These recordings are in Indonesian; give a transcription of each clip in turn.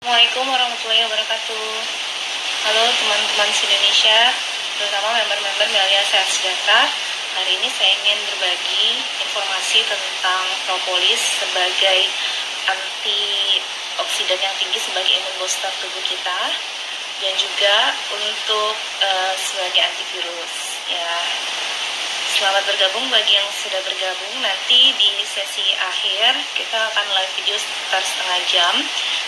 Assalamualaikum warahmatullahi wabarakatuh. Halo teman-teman se-Indonesia, terutama member-member Melia Sehat Sejahtera. Hari ini saya ingin berbagi informasi tentang propolis sebagai antioksidan yang tinggi sebagai imun booster tubuh kita, dan juga untuk sebagai antivirus. Ya, selamat bergabung bagi yang sudah bergabung. Nanti di sesi akhir kita akan live video sekitar setengah jam.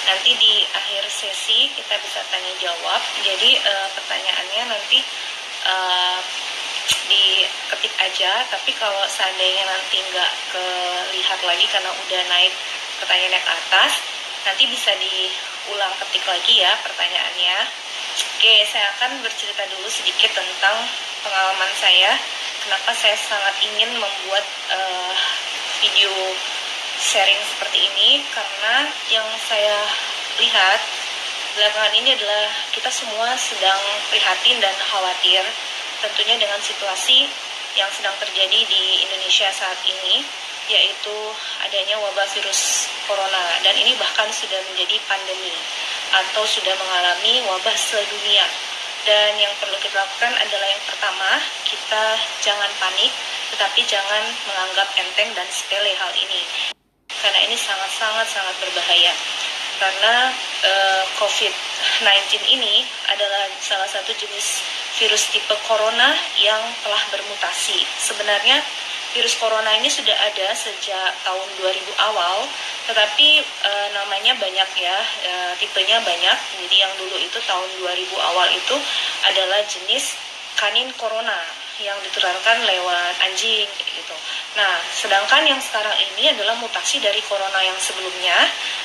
Nanti di akhir sesi kita bisa tanya jawab. Jadi pertanyaannya nanti diketik aja. Tapi kalau seandainya nanti nggak kelihat lagi karena udah naik pertanyaannya ke atas, nanti bisa diulang ketik lagi ya pertanyaannya. Oke, saya akan bercerita dulu sedikit tentang pengalaman saya. Kenapa saya sangat ingin membuat video sharing seperti ini, karena yang saya lihat belakangan ini adalah kita semua sedang prihatin dan khawatir tentunya dengan situasi yang sedang terjadi di Indonesia saat ini, yaitu adanya wabah virus corona, dan ini bahkan sudah menjadi pandemi atau sudah mengalami wabah sedunia. Dan yang perlu kita lakukan adalah yang pertama, kita jangan panik, tetapi jangan menganggap enteng dan sepele hal ini. Karena ini sangat berbahaya. Karena COVID-19 ini adalah salah satu jenis virus tipe corona yang telah bermutasi. Sebenarnya virus corona ini sudah ada sejak tahun 2000 awal, tetapi namanya banyak ya, tipenya banyak. Jadi yang dulu itu tahun 2000 awal itu adalah jenis kanin corona yang ditularkan lewat anjing gitu. Nah, sedangkan yang sekarang ini adalah mutasi dari corona yang sebelumnya.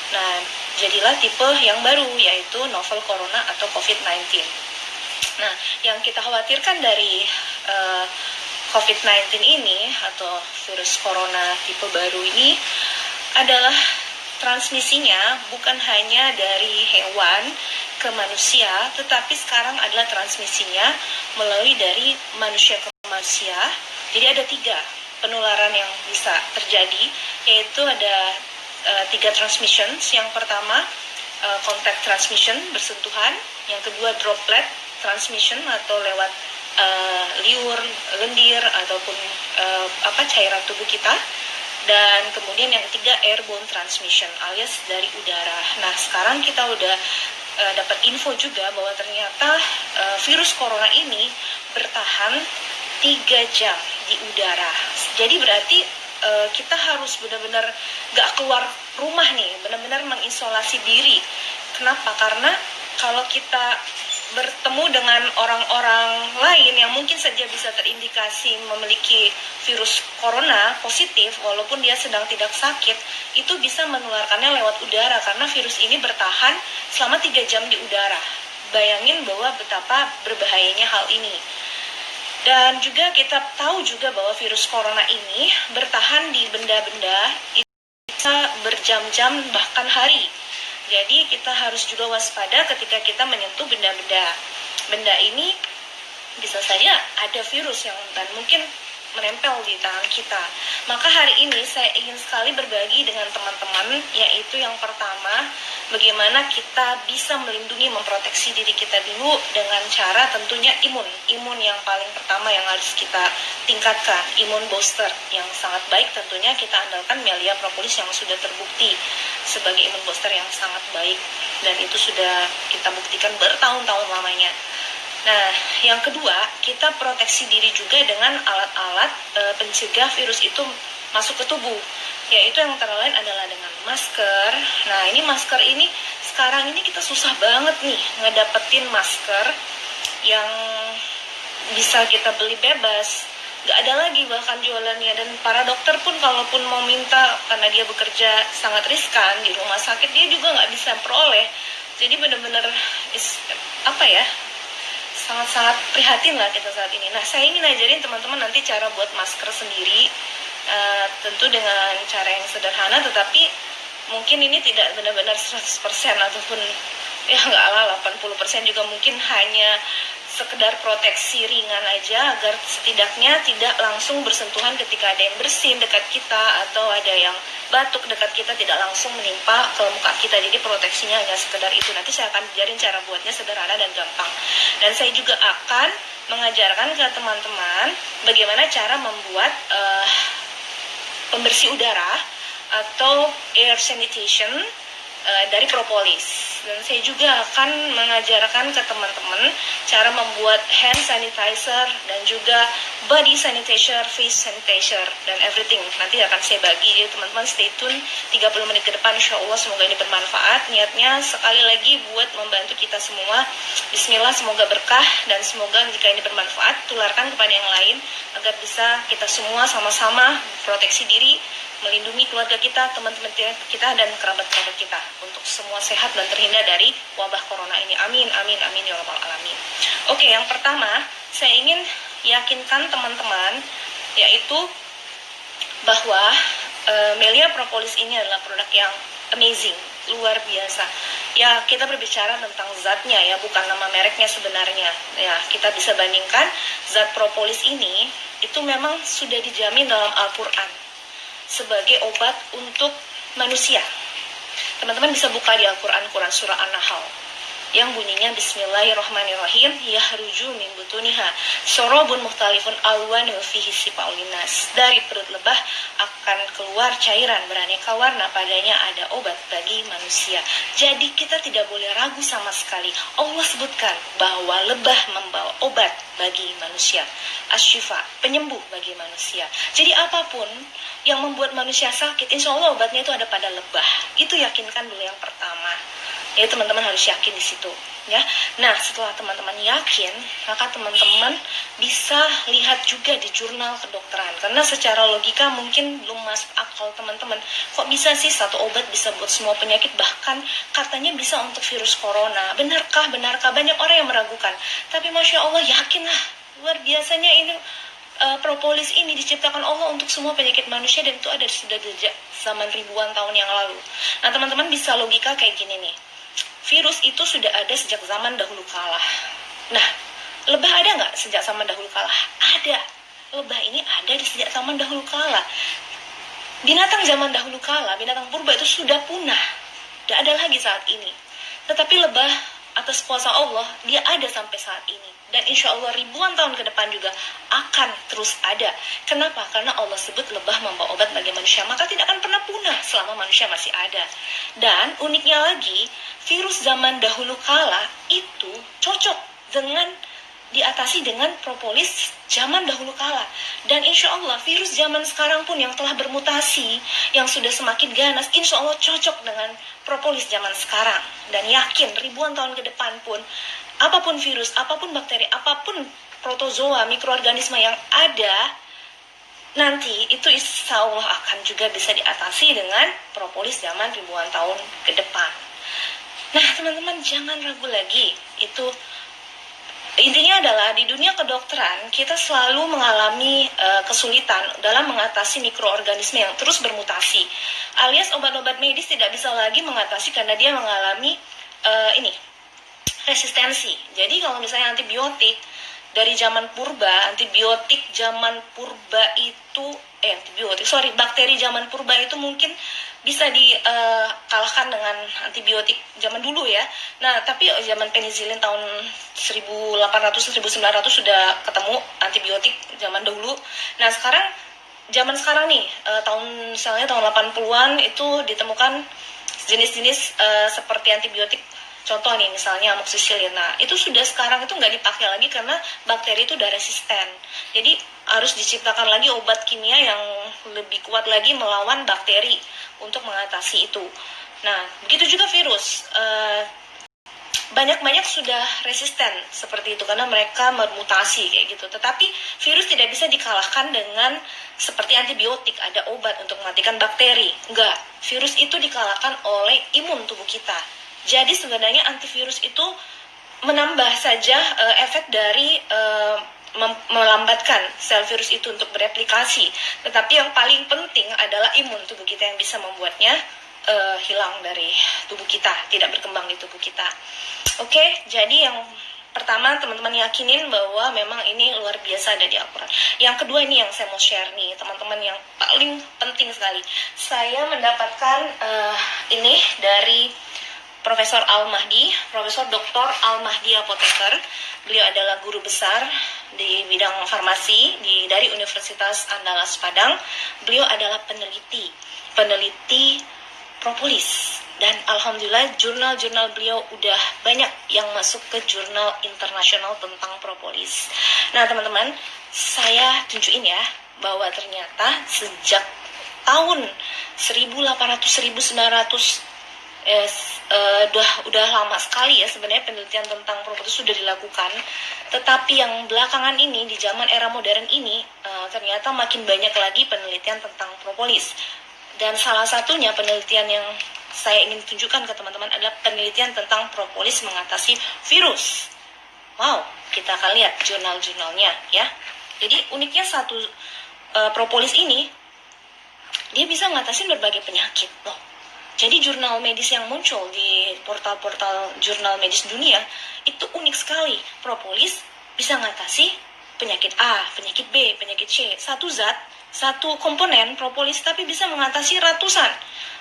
Nah, jadilah tipe yang baru, yaitu novel corona atau COVID-19. Nah, yang kita khawatirkan dari COVID-19 ini atau virus corona tipe baru ini adalah transmisinya bukan hanya dari hewan ke manusia, tetapi sekarang adalah transmisinya melalui dari manusia ke manusia. Jadi ada 3 penularan yang bisa terjadi, yaitu ada 3 transmissions. Yang pertama contact transmission, bersentuhan. Yang kedua droplet transmission atau lewat liur, lendir ataupun cairan tubuh kita. Dan kemudian yang ketiga airborne transmission alias dari udara. Nah, sekarang kita udah dapat info juga bahwa ternyata virus corona ini bertahan 3 jam di udara. Jadi berarti kita harus benar-benar gak keluar rumah nih, benar-benar mengisolasi diri. Kenapa? Karena kalau kita bertemu dengan orang-orang lain yang mungkin saja bisa terindikasi memiliki virus corona positif, walaupun dia sedang tidak sakit, itu bisa menularkannya lewat udara, karena virus ini bertahan selama 3 jam di udara. Bayangin bahwa betapa berbahayanya hal ini. Dan juga kita tahu juga bahwa virus corona ini bertahan di benda-benda, bisa berjam-jam bahkan hari. Jadi kita harus juga waspada ketika kita menyentuh benda-benda. Benda ini bisa saja ada virus yang dan mungkin menempel di tangan kita. Maka hari ini saya ingin sekali berbagi dengan teman-teman, yaitu yang pertama, bagaimana kita bisa melindungi, memproteksi diri kita dulu dengan cara tentunya imun yang paling pertama yang harus kita tingkatkan, imun booster yang sangat baik. Tentunya kita andalkan Melia Propolis yang sudah terbukti sebagai imun booster yang sangat baik, dan itu sudah kita buktikan bertahun-tahun lamanya. Nah, yang kedua, kita proteksi diri juga dengan alat-alat pencegah virus itu masuk ke tubuh, yaitu yang antara lain adalah dengan masker. Nah, ini masker ini sekarang ini kita susah banget nih ngedapetin masker yang bisa kita beli bebas. Gak ada lagi bahkan jualannya, dan para dokter pun kalaupun mau minta, karena dia bekerja sangat riskan di rumah sakit, dia juga gak bisa peroleh. Jadi benar-benar sangat-sangat prihatin lah kita saat ini. Nah, saya ingin ajarin teman-teman nanti cara buat masker sendiri, tentu dengan cara yang sederhana, tetapi mungkin ini tidak benar-benar 100% ataupun ya nggak lah 80% juga, mungkin hanya sekedar proteksi ringan aja agar setidaknya tidak langsung bersentuhan ketika ada yang bersin dekat kita atau ada yang batuk dekat kita, tidak langsung menimpa ke muka kita. Jadi proteksinya hanya sekedar itu. Nanti saya akan ajarin cara buatnya sederhana dan gampang. Dan saya juga akan mengajarkan ke teman-teman bagaimana cara membuat pembersih udara atau air sanitation dari propolis. Dan saya juga akan mengajarkan ke teman-teman cara membuat hand sanitizer dan juga body sanitizer, face sanitizer, dan everything. Nanti akan saya bagi, jadi teman-teman stay tune 30 menit ke depan, insya Allah semoga ini bermanfaat. Niatnya sekali lagi buat membantu kita semua. Bismillah, semoga berkah, dan semoga jika ini bermanfaat, tularkan kepada yang lain agar bisa kita semua sama-sama proteksi diri, melindungi keluarga kita, teman-teman kita, dan kerabat-kerabat kita untuk semua sehat dan terhindar dari wabah corona ini. Amin, amin, amin ya rabbal alamin. Oke, yang pertama saya ingin yakinkan teman-teman yaitu bahwa Melia Propolis ini adalah produk yang amazing, luar biasa. Ya, kita berbicara tentang zatnya ya, bukan nama mereknya sebenarnya. Ya, kita bisa bandingkan zat propolis ini itu memang sudah dijamin dalam Al-Qur'an sebagai obat untuk manusia. Teman-teman bisa buka di Al-Quran, Quran surah An-Nahl yang bunyinya Bismillahirrahmanirrahim, yahruju min butuniha sorobun mukhtalifun alwanu fihi sifaul linnas. Dari perut lebah akan keluar cairan beraneka warna, padanya ada obat bagi manusia. Jadi kita tidak boleh ragu sama sekali. Allah sebutkan bahwa lebah membawa obat bagi manusia, asyifa, penyembuh bagi manusia. Jadi apapun yang membuat manusia sakit, insya Allah obatnya itu ada pada lebah. Itu yakinkan dulu yang pertama. Ya, teman-teman harus yakin di situ, ya. Nah, setelah teman-teman yakin, maka teman-teman bisa lihat juga di jurnal kedokteran. Karena secara logika mungkin belum masuk akal teman-teman. Kok bisa sih satu obat bisa buat semua penyakit, bahkan katanya bisa untuk virus corona. Benarkah? Benarkah? Banyak orang yang meragukan. Tapi Masya Allah, yakinlah. Luar biasanya ini propolis ini diciptakan Allah untuk semua penyakit manusia, dan itu ada sudah sejak zaman ribuan tahun yang lalu. Nah, teman-teman bisa logika kayak gini nih. Virus itu sudah ada sejak zaman dahulu kala. Nah, lebah ada nggak sejak zaman dahulu kala? Ada. Lebah ini ada di sejak zaman dahulu kala. Binatang zaman dahulu kala, binatang purba itu sudah punah. Tidak ada lagi saat ini. Tetapi lebah atas kuasa Allah, dia ada sampai saat ini. Dan insya Allah ribuan tahun ke depan juga akan terus ada. Kenapa? Karena Allah sebut lebah membawa obat bagi manusia, maka tidak akan pernah punah selama manusia masih ada. Dan uniknya lagi, virus zaman dahulu kala itu cocok dengan diatasi dengan propolis zaman dahulu kala. Dan insya Allah virus zaman sekarang pun yang telah bermutasi, yang sudah semakin ganas, insya Allah cocok dengan propolis zaman sekarang. Dan yakin ribuan tahun ke depan pun, apapun virus, apapun bakteri, apapun protozoa, mikroorganisme yang ada, nanti itu insya Allah akan juga bisa diatasi dengan propolis zaman ribuan tahun ke depan. Nah, teman-teman jangan ragu lagi. Itu intinya adalah di dunia kedokteran kita selalu mengalami kesulitan dalam mengatasi mikroorganisme yang terus bermutasi. Alias obat-obat medis tidak bisa lagi mengatasi karena dia mengalami resistensi. Jadi kalau misalnya antibiotik dari zaman purba, bakteri zaman purba itu mungkin bisa dikalahkan dengan antibiotik zaman dulu ya. Nah, tapi zaman penisilin tahun 1800-1900 sudah ketemu antibiotik zaman dahulu. Nah, zaman sekarang nih, misalnya tahun 80-an itu ditemukan jenis-jenis seperti antibiotik. Contoh nih, misalnya amoxicillin. Nah, itu sudah sekarang itu nggak dipakai lagi karena bakteri itu udah resisten. Jadi harus diciptakan lagi obat kimia yang lebih kuat lagi melawan bakteri untuk mengatasi itu. Nah, begitu juga virus. Banyak sudah resisten seperti itu karena mereka bermutasi kayak gitu. Tetapi virus tidak bisa dikalahkan dengan seperti antibiotik, ada obat untuk mematikan bakteri. Enggak, virus itu dikalahkan oleh imun tubuh kita. Jadi sebenarnya antivirus itu menambah saja efek dari melambatkan sel virus itu untuk bereplikasi. Tetapi yang paling penting adalah imun tubuh kita yang bisa membuatnya hilang dari tubuh kita, tidak berkembang di tubuh kita. Oke, jadi yang Pertama, teman-teman yakinin bahwa memang ini luar biasa ada di Al-Quran. Yang kedua, ini yang saya mau share nih, teman-teman, yang paling penting sekali. Saya mendapatkan ini dari Profesor Al-Mahdi, Profesor Dr. Al-Mahdi Apoteker. Beliau adalah guru besar di bidang farmasi dari Universitas Andalas Padang. Beliau adalah peneliti propolis. Dan alhamdulillah jurnal-jurnal beliau udah banyak yang masuk ke jurnal internasional tentang propolis. Nah teman-teman, saya tunjukin ya bahwa ternyata sejak tahun 1800-1900 udah lama sekali ya sebenarnya penelitian tentang propolis sudah dilakukan. Tetapi yang belakangan ini di zaman era modern ini ternyata makin banyak lagi penelitian tentang propolis. Dan salah satunya penelitian yang saya ingin tunjukkan ke teman-teman adalah penelitian tentang propolis mengatasi virus. Wow, kita akan lihat jurnal-jurnalnya ya. Jadi uniknya propolis ini dia bisa ngatasin berbagai penyakit loh. Jadi jurnal medis yang muncul di portal-portal jurnal medis dunia itu unik sekali. Propolis bisa ngatasi penyakit A, penyakit B, penyakit C. Satu zat, satu komponen propolis tapi bisa mengatasi ratusan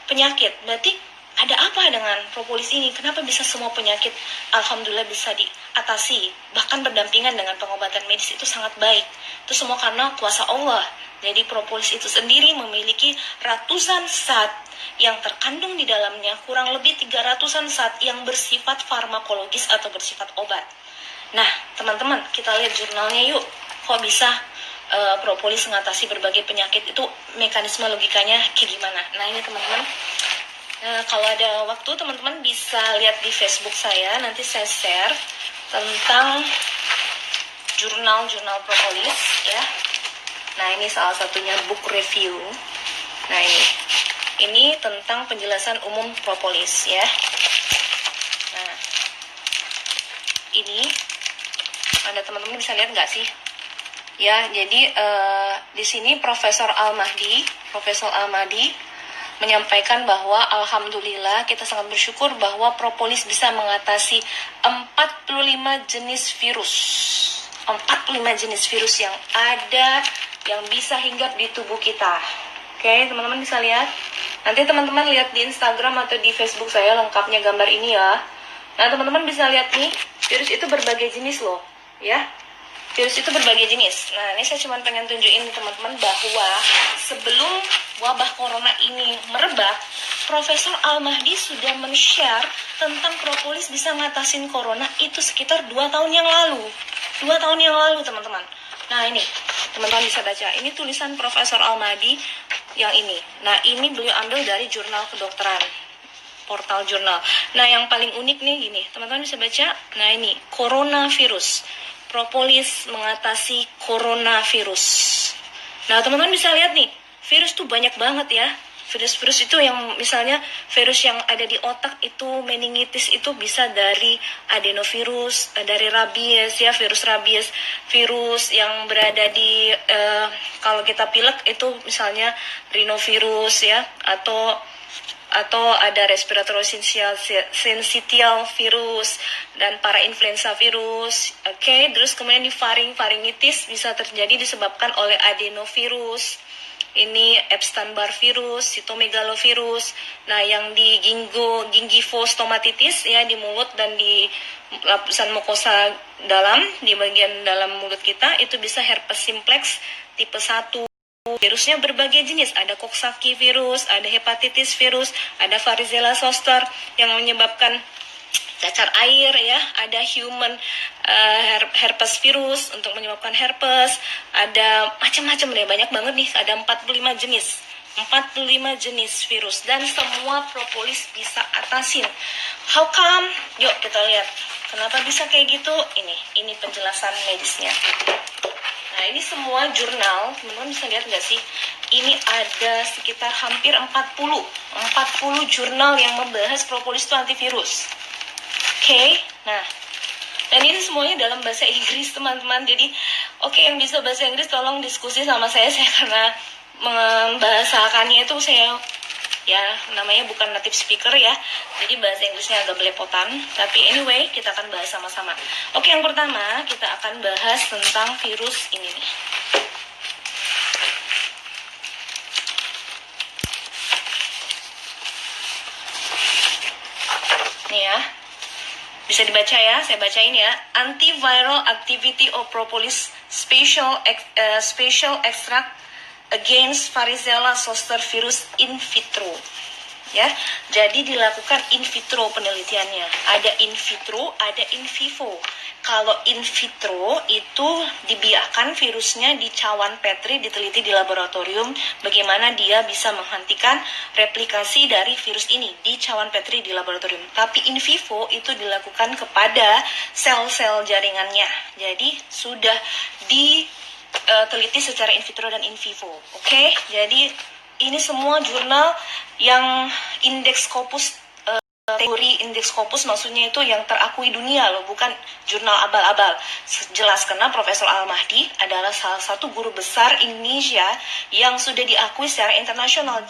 penyakit. Berarti ada apa dengan propolis ini? Kenapa bisa semua penyakit alhamdulillah bisa diatasi? Bahkan berdampingan dengan pengobatan medis itu sangat baik. Itu semua karena kuasa Allah. Jadi propolis itu sendiri memiliki ratusan zat yang terkandung di dalamnya, kurang lebih 300-an zat yang bersifat farmakologis atau bersifat obat. Nah, teman-teman, kita lihat jurnalnya yuk. Kok bisa propolis mengatasi berbagai penyakit, itu mekanisme logikanya kayak gimana? Nah, ini teman-teman, kalau ada waktu teman-teman bisa lihat di Facebook saya, nanti saya share tentang jurnal-jurnal propolis ya. Nah, ini salah satunya book review. Nah, ini tentang penjelasan umum propolis ya. Nah, ini ada teman-teman bisa lihat nggak sih? Ya, jadi di sini Profesor Al-Mahdi menyampaikan bahwa alhamdulillah kita sangat bersyukur bahwa propolis bisa mengatasi 45 jenis virus. 45 jenis virus yang ada yang bisa hinggap di tubuh kita. Oke, teman-teman bisa lihat. Nanti teman-teman lihat di Instagram atau di Facebook saya lengkapnya gambar ini ya. Nah, teman-teman bisa lihat nih, virus itu berbagai jenis loh, ya. Virus itu berbagai jenis. Nah, ini saya cuma pengen tunjukin teman-teman bahwa sebelum wabah corona ini merebak, Profesor Al-Mahdi sudah men-share tentang propolis bisa ngatasin corona itu sekitar 2 tahun yang lalu. 2 tahun yang lalu, teman-teman. Nah, ini, teman-teman bisa baca. Ini tulisan Profesor Al-Mahdi yang ini. Nah, ini beliau ambil dari jurnal kedokteran, portal jurnal. Nah, yang paling unik nih gini, teman-teman bisa baca. Nah, ini, coronavirus. Propolis mengatasi coronavirus. Nah, teman-teman bisa lihat nih, virus tuh banyak banget ya. Virus-virus itu yang misalnya virus yang ada di otak itu meningitis itu bisa dari adenovirus, dari rabies ya, virus rabies, virus yang berada di kalau kita pilek itu misalnya rhinovirus ya, atau ada respiratory syncytial virus dan parainfluenza virus. Oke, terus kemudian di faringitis bisa terjadi disebabkan oleh adenovirus. Ini Epstein-Barr virus, cytomegalovirus. Nah, yang di gingivostomatitis ya di mulut dan di lapisan mukosa dalam, di bagian dalam mulut kita itu bisa herpes simplex tipe 1. Virusnya berbagai jenis, ada Coxsackie virus, ada hepatitis virus, ada varicella zoster yang menyebabkan cacar air ya, ada human herpes virus untuk menyebabkan herpes, ada macam-macam deh, banyak banget nih, ada 45 jenis virus dan semua propolis bisa atasin. How come? Yuk kita lihat kenapa bisa kayak gitu. Ini penjelasan medisnya. Nah, ini semua jurnal, teman-teman bisa lihat nggak sih? Ini ada sekitar hampir 40 jurnal yang membahas propolis itu antivirus. Oke, nah, dan ini semuanya dalam bahasa Inggris, teman-teman. Jadi, yang bisa bahasa Inggris tolong diskusi sama saya karena membahasakannya itu saya ya, namanya bukan native speaker ya, jadi bahasa Inggrisnya agak belepotan, tapi anyway kita akan bahas sama-sama. Oke, yang pertama kita akan bahas tentang virus ini nih. Nih ya, bisa dibaca ya, saya bacain ya. Antiviral activity of propolis special extract against varicella zoster virus in vitro. Ya, jadi dilakukan in vitro penelitiannya. Ada in vitro, ada in vivo. Kalau in vitro itu dibiarkan virusnya di cawan Petri, diteliti di laboratorium bagaimana dia bisa menghentikan replikasi dari virus ini di cawan Petri di laboratorium. Tapi in vivo itu dilakukan kepada sel-sel jaringannya. Jadi sudah diteliti secara in vitro dan in vivo. Oke, jadi ini semua jurnal yang indeks Scopus, teori indeks Scopus maksudnya itu yang terakui dunia loh, bukan jurnal abal-abal. Jelas karena Profesor Al-Mahdi adalah salah satu guru besar Indonesia yang sudah diakui secara internasional.